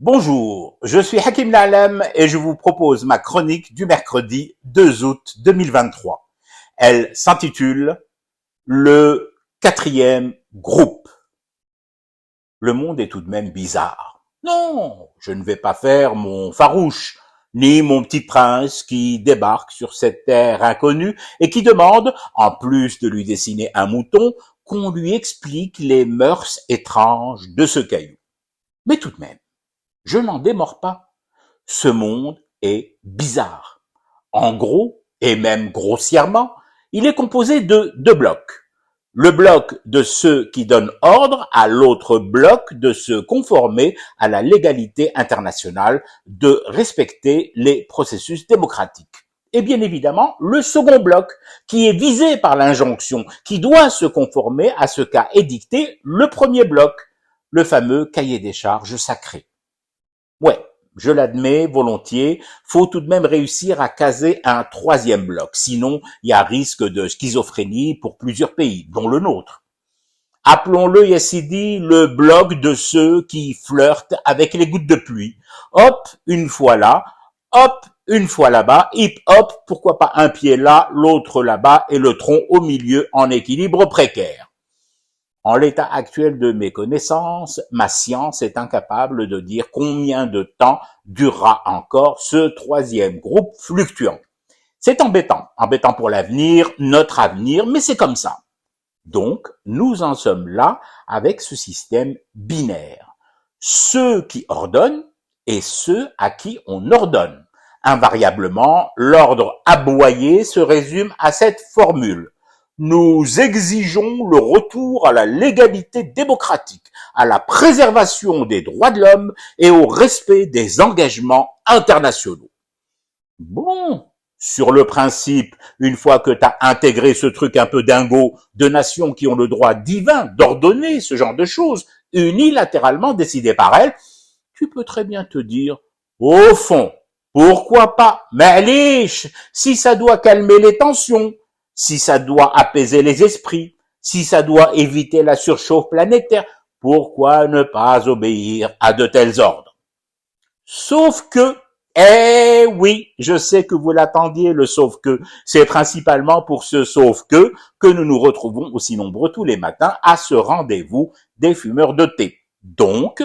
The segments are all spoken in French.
Bonjour, je suis Hakim Lalem et je vous propose ma chronique du mercredi 2 août 2023. Elle s'intitule « Le quatrième groupe ». Le monde est tout de même bizarre. Non, je ne vais pas faire mon farouche, ni mon petit prince qui débarque sur cette terre inconnue et qui demande, en plus de lui dessiner un mouton, qu'on lui explique les mœurs étranges de ce caillou. Mais tout de même, je n'en démords pas. Ce monde est bizarre. En gros, et même grossièrement, il est composé de deux blocs. Le bloc de ceux qui donnent ordre à l'autre bloc de se conformer à la légalité internationale, de respecter les processus démocratiques. Et bien évidemment, le second bloc, qui est visé par l'injonction, qui doit se conformer à ce qu'a édicté le premier bloc, le fameux cahier des charges sacré. Ouais, je l'admets volontiers, faut tout de même réussir à caser un troisième bloc, sinon il y a risque de schizophrénie pour plusieurs pays, dont le nôtre. Appelons-le, Yassidi, le bloc de ceux qui flirtent avec les gouttes de pluie. Hop, une fois là, hop, une fois là-bas, hip hop, pourquoi pas un pied là, l'autre là-bas et le tronc au milieu en équilibre précaire. En l'état actuel de mes connaissances, ma science est incapable de dire combien de temps durera encore ce troisième groupe fluctuant. C'est embêtant pour l'avenir, notre avenir, mais c'est comme ça. Donc, nous en sommes là avec ce système binaire. Ceux qui ordonnent et ceux à qui on ordonne. Invariablement, l'ordre aboyé se résume à cette formule. Nous exigeons le retour à la légalité démocratique, à la préservation des droits de l'homme et au respect des engagements internationaux. Bon, sur le principe, une fois que tu as intégré ce truc un peu dingo de nations qui ont le droit divin d'ordonner ce genre de choses, unilatéralement décidées par elles, tu peux très bien te dire, au fond, pourquoi pas? Mais si ça doit calmer les tensions, si ça doit apaiser les esprits, si ça doit éviter la surchauffe planétaire, pourquoi ne pas obéir à de tels ordres? Sauf que, eh oui, je sais que vous l'attendiez, le sauf que, c'est principalement pour ce sauf que nous nous retrouvons aussi nombreux tous les matins à ce rendez-vous des fumeurs de thé. Donc,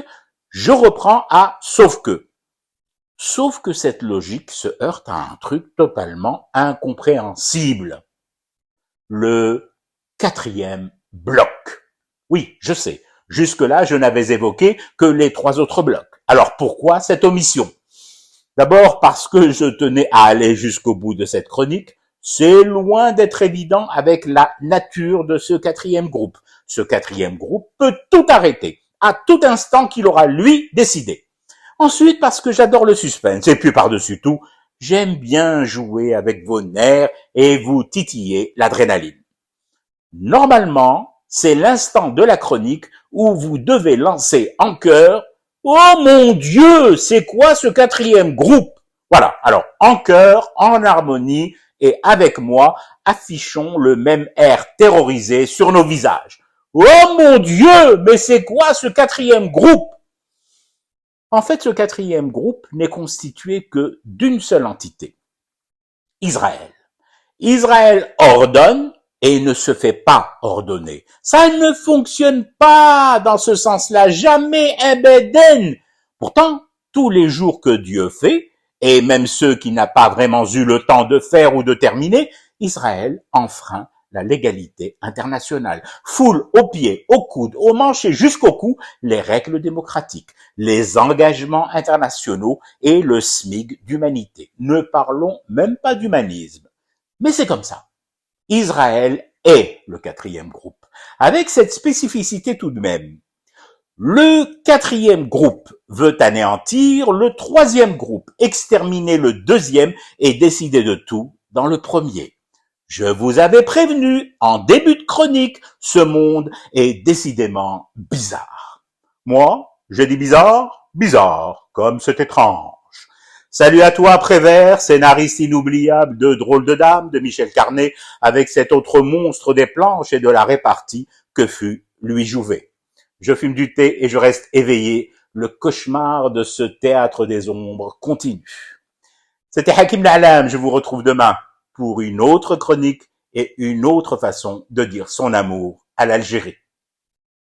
je reprends à sauf que. Sauf que cette logique se heurte à un truc totalement incompréhensible. Le quatrième bloc. Oui, je sais, jusque-là, je n'avais évoqué que les trois autres blocs. Alors pourquoi cette omission? D'abord parce que je tenais à aller jusqu'au bout de cette chronique. C'est loin d'être évident avec la nature de ce quatrième groupe. Ce quatrième groupe peut tout arrêter, à tout instant qu'il aura, lui, décidé. Ensuite, parce que j'adore le suspense. Et puis par-dessus tout, j'aime bien jouer avec vos nerfs et vous titiller l'adrénaline. Normalement, c'est l'instant de la chronique où vous devez lancer en chœur « Oh mon Dieu, c'est quoi ce quatrième groupe ?» Voilà, alors en chœur, en harmonie et avec moi, affichons le même air terrorisé sur nos visages. « Oh mon Dieu, mais c'est quoi ce quatrième groupe ?» En fait, ce quatrième groupe n'est constitué que d'une seule entité, Israël. Israël ordonne et ne se fait pas ordonner. Ça ne fonctionne pas dans ce sens-là, jamais ebeden. Pourtant, tous les jours que Dieu fait, et même ceux qui n'ont pas vraiment eu le temps de faire ou de terminer, Israël enfreint la légalité internationale, foule aux pieds, aux coudes, aux manches et jusqu'au cou les règles démocratiques, les engagements internationaux et le SMIC d'humanité. Ne parlons même pas d'humanisme. Mais c'est comme ça. Israël est le quatrième groupe, avec cette spécificité tout de même. Le quatrième groupe veut anéantir le troisième groupe, exterminer le deuxième et décider de tout dans le premier. Je vous avais prévenu, en début de chronique, ce monde est décidément bizarre. Moi, je dis bizarre, bizarre, comme c'est étrange. Salut à toi, Prévert, scénariste inoubliable de Drôle de Dame de Michel Carnet, avec cet autre monstre des planches et de la répartie que fut Louis Jouvet. Je fume du thé et je reste éveillé le cauchemar de ce théâtre des ombres continue. C'était Hakim Na'lam, je vous retrouve demain pour une autre chronique et une autre façon de dire son amour à l'Algérie.